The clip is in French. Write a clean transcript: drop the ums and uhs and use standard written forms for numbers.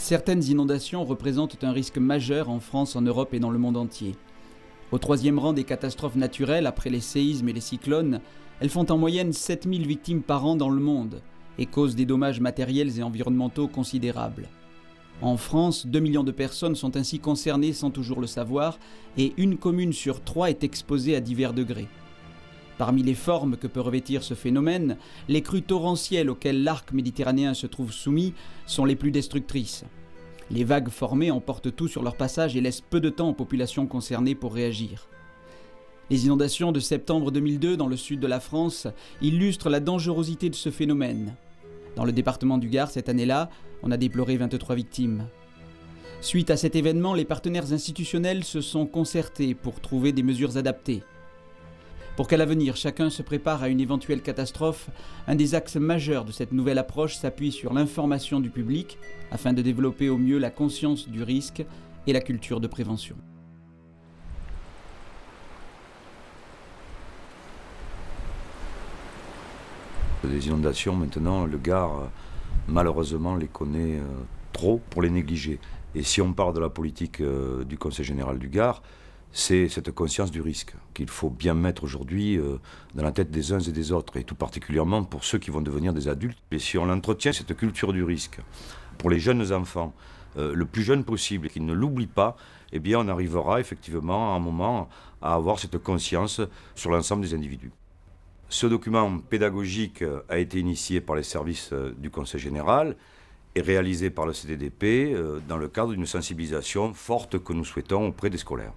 Certaines inondations représentent un risque majeur en France, en Europe et dans le monde entier. Au troisième rang des catastrophes naturelles, après les séismes et les cyclones, elles font en moyenne 7000 victimes par an dans le monde et causent des dommages matériels et environnementaux considérables. En France, 2 millions de personnes sont ainsi concernées sans toujours le savoir et une commune sur 3 est exposée à divers degrés. Parmi les formes que peut revêtir ce phénomène, les crues torrentielles auxquelles l'arc méditerranéen se trouve soumis sont les plus destructrices. Les vagues formées emportent tout sur leur passage et laissent peu de temps aux populations concernées pour réagir. Les inondations de septembre 2002 dans le sud de la France illustrent la dangerosité de ce phénomène. Dans le département du Gard, cette année-là, on a déploré 23 victimes. Suite à cet événement, les partenaires institutionnels se sont concertés pour trouver des mesures adaptées. Pour qu'à l'avenir, chacun se prépare à une éventuelle catastrophe, un des axes majeurs de cette nouvelle approche s'appuie sur l'information du public afin de développer au mieux la conscience du risque et la culture de prévention. Les inondations, maintenant, le Gard, malheureusement, les connaît trop pour les négliger. Et si on parle de la politique du Conseil général du Gard, c'est cette conscience du risque qu'il faut bien mettre aujourd'hui dans la tête des uns et des autres, et tout particulièrement pour ceux qui vont devenir des adultes. Et si on entretient cette culture du risque pour les jeunes enfants, le plus jeune possible, et qu'ils ne l'oublient pas, eh bien on arrivera effectivement à un moment à avoir cette conscience sur l'ensemble des individus. Ce document pédagogique a été initié par les services du Conseil général et réalisé par le CDDP dans le cadre d'une sensibilisation forte que nous souhaitons auprès des scolaires.